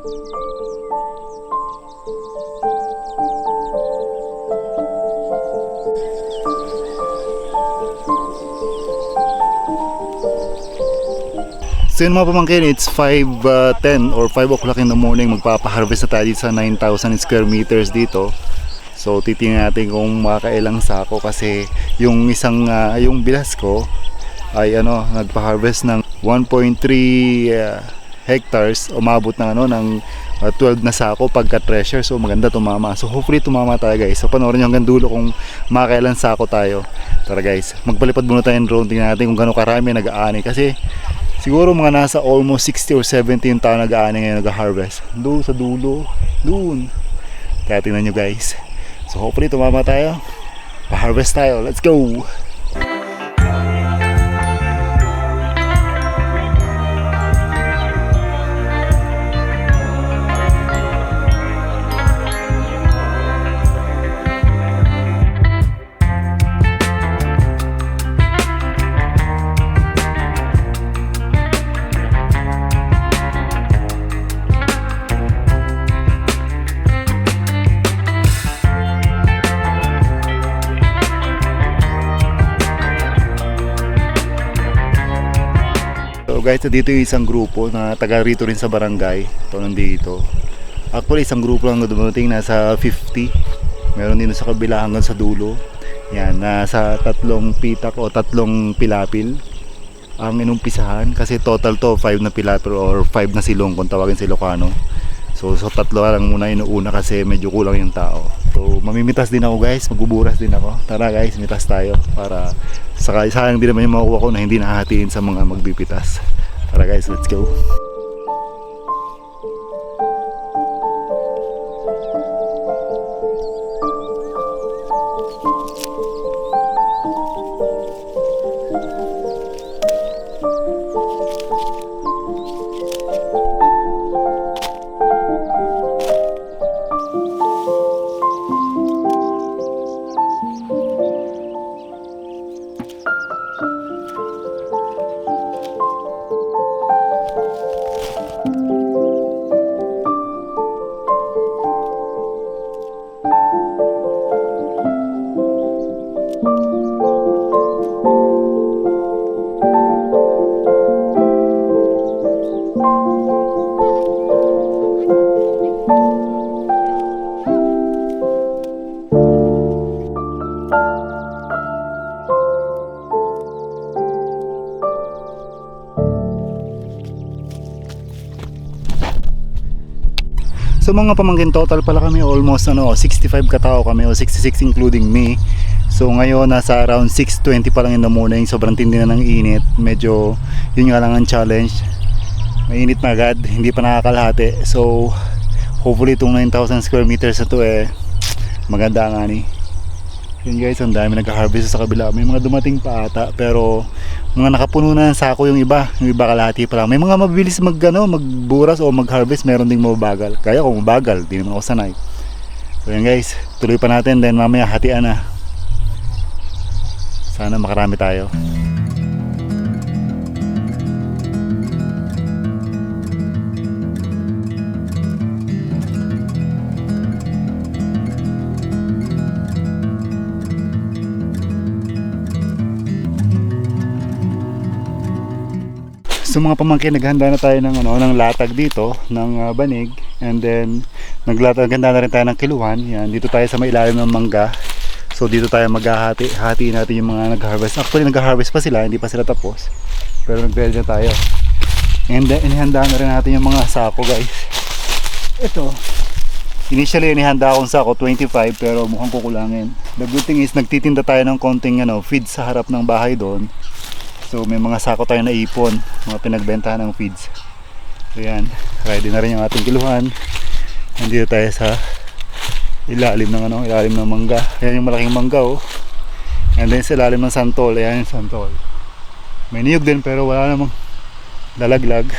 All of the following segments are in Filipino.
So yun mga pamangkin, it's 5:10 or 5 o'clock in the morning. Magpapaharvest na tayo dito sa 9,000 square meters dito. So titingnan natin kung makakailang sako kasi yung isang yung bilas ko ay nagpa-harvest ng 1.3 hectares, umabot ng ng 12 na sako pagka treasure. So maganda tumama. So hopefully tumama tayo guys. So panoorin niyo hanggang dulo kung makakailang sako tayo. Tara guys, magpalipad muna tayo ng drone. Tingnan natin kung gaano karami nag-aani kasi siguro mga nasa almost 60 or 70 yung tao nag-aani ngayon nag-harvest. Doon sa dulo, doon. Kaya tingnan nyo guys. So hopefully tumama tayo. Pa-harvest tayo. Let's go! So guys, dito yung isang grupo na taga rito rin sa barangay. Ito nandito. Actually isang grupo lang dumating, nasa 50. Meron din sa kabila hanggang sa dulo. Yan, nasa 3 pitak o 3 pilapil ang inumpisahan. Kasi total to 5 na pilapil or 5 na silong kung tawagin sa Ilocano. So 3 lang muna inuuna kasi medyo kulang yung tao. So mamimitas din ako guys, magbuburas din ako. Tara guys, mitas tayo para sayang din naman yung makukuha ko na hindi nahahatiin sa mga magbipitas. Tara guys, let's go. So mga pamangkin, total pala kami almost 65 katao kami o 66 including me. So ngayon nasa around 6:20 pa lang in the morning. Sobrang tindi na ng init. Medyo yun nga lang ang challenge. Mainit na agad, hindi pa nakakalahati. So hopefully itong 9,000 square meters na to maganda nga ni. Yun guys, ang dami nag-harvest sa kabila. May mga dumating pa ata pero mga nakapuno na ng sako yung iba kalahati pa lang. May mga mabilis magburas o mag-harvest, meron ding mabagal. Kaya kung mabagal, di naman ako sanay. So yun guys, tuloy pa natin, then mamaya hatian na. Sana makarami tayo. So mga pamangkin, naghanda na tayo ng latag dito, ng banig, and then naghanda na rin tayo ng kiluhan. Yan, dito tayo sa may ilalim ng mangga. So dito tayo hatiin natin yung mga nag-harvest. Actually nag-harvest pa sila, hindi pa sila tapos. Pero nag-ready na tayo. And then inihanda na rin natin yung mga sako guys. Ito, initially inihanda akong sako 25 pero mukhang kukulangin. The good thing is nagtitinda tayo ng konting feeds sa harap ng bahay doon. So may mga sako tayo na ipon, mga pinagbentahan ng feeds. So yan, ready na rin yung ating kiluhan. Nandito tayo sa ilalim ng mangga. Ayan yung malaking mangga oh. And then sa ilalim ng santol, ayan yung santol. May niyog din pero wala namang lalaglag.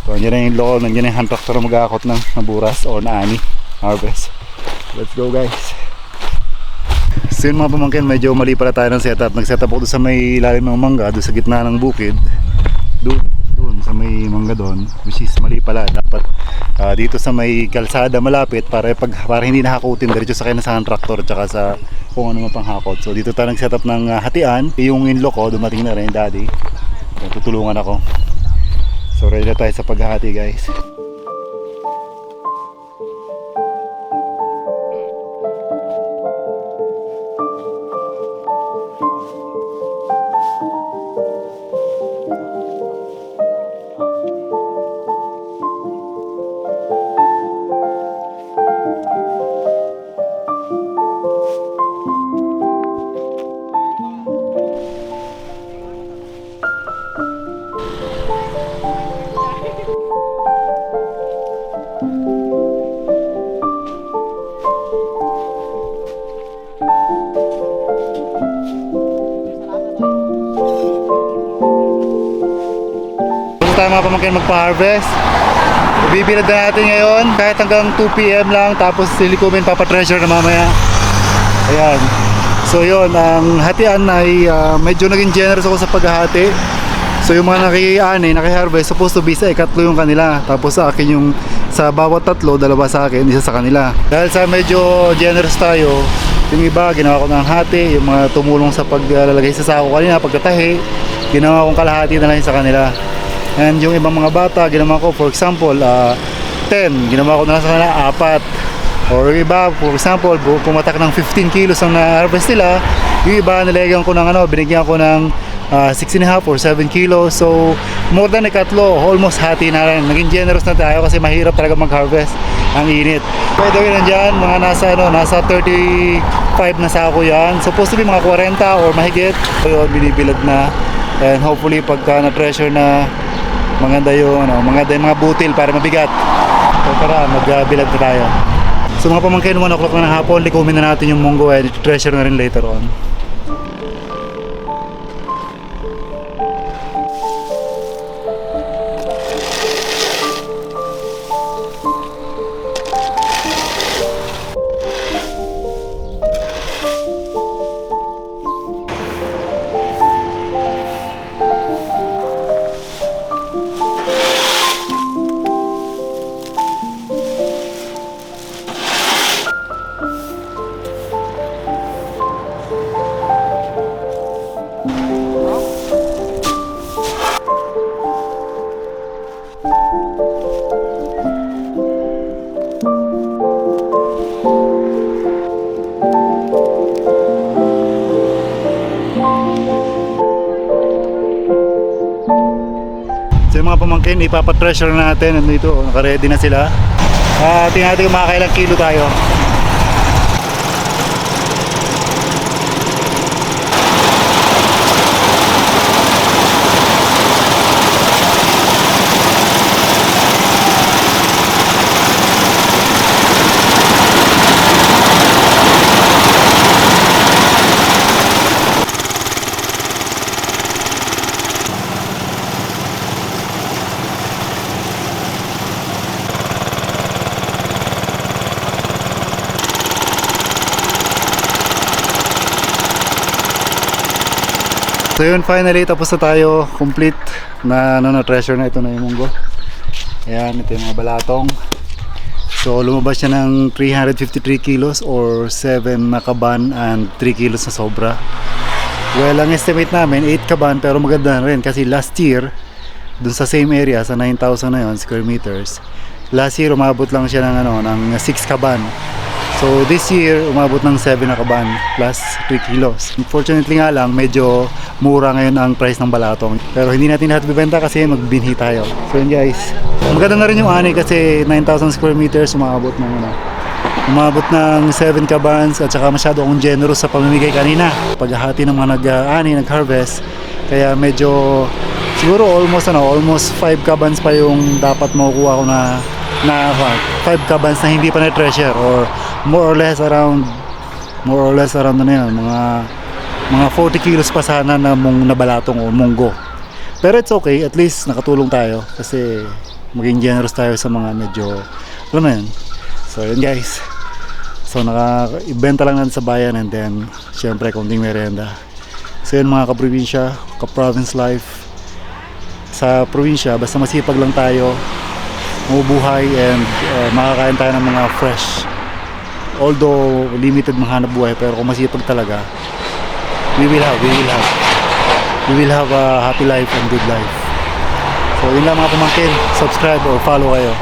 So nandiyan yung loob, nandiyan yung hand tractor na mag-aakot ng buras o naani, harvest. Let's go guys. So yun mga pamangkin, medyo mali pala tayo ng setup. Nag-setup ako doon sa may ilalim ng mangga, doon sa gitna ng bukid. Doon sa may mangga doon, which is mali pala. Dapat dito sa may kalsada malapit para hindi nakakutin diretso sa kanya sa tractor tsaka sa kung ano man pang hakot. So dito tayo nag-set up ng hatian. Yung in-law ko dumating na rin, daddy. So, tutulungan ako. So ready na tayo sa paghahati, guys. Tayo mga pamangkin magpa-harvest. Bibilad na natin ngayon kahit hanggang 2 PM lang, tapos silikumin papatreasure na mamaya. Ayan. So yun, ang hatian ay medyo naging generous ako sa paghahati. So yung mga naki-harvest, supposed to be sa ikatlo yung kanila. Tapos sa akin yung sa bawat tatlo, dalawa sa akin, isa sa kanila. Dahil sa medyo generous tayo, yung iba ginawa ko ng hati, yung mga tumulong sa paglalagay sa sako kanina, pagkatahi, ginawa kong kalahati na lang sa kanila. And yung ibang mga bata, ginawa ko, for example, 10, ginawa ko na lang sa kanila 4. Or yung iba, for example, pumatak ng 15 kilos ang na-harvest nila, yung iba nilagyan ko ng binigyan ko ng 6.5 or 7 kilos. So more than ikatlo, almost hati na rin. Naging generous na tayo kasi mahirap talaga mag-harvest, ang init. By the way, nandyan, mga nasa 35 na sako yan. Supposed to be mga 40 or mahigit. So yun, binibilad na. And hopefully pagka na-treasure na, maganda yung mga butil para mabigat. So tara, magbilad na tayo. So mga pamangkin, 1 o'clock na ng hapon, likumin na natin yung munggo and treasure na rin later on. So yung mga pamangkin, ipapatreasure na natin. Nandito, naka-ready na sila. Tingnan natin kung makakailang kilo tayo. So yun, finally tapos na tayo, complete na treasure na. Ito na yung munggo. Ayan, ito yung mga balatong. So lumabas siya ng 353 kilos or 7 na kaban and 3 kilos na sobra. Well, ang estimate namin 8 kaban, pero maganda na rin kasi last year dun sa same area sa 9,000 na yun square meters, last year umabot lang siya ng 6 kaban. So this year umabot ng 7 na kaban plus 3 kilos. Unfortunately nga lang, medyo mura ngayon ang price ng balatong. Pero hindi natin lahat bibenta kasi magbinhi tayo. So yun guys. Maganda na rin yung ani kasi 9,000 square meters umabot ng 7 kabans, at saka masyado akong generous sa pamimigay kanina. Paghahati ng mga nag-harvest. Kaya medyo siguro almost 5 kabans pa yung dapat makukuha ko na 5 kabans na hindi pa na-treasure, or more or less around mga 40 kilos pa sana na balatong o munggo. Pero it's okay, at least nakatulong tayo kasi maging generous tayo sa mga medyo, alam mo yun. So yun guys, so naka-ibenta lang natin sa bayan, and then syempre konting merienda. So yun mga kaprobinsya, ka-province life. Sa probinsya, basta masipag lang tayo, mabubuhay and makakain tayo ng mga fresh. Although limited mga hanap buhay, pero kung masipag talaga, we will have a happy life and good life. So yun lang mga pamangkin, subscribe or follow kayo.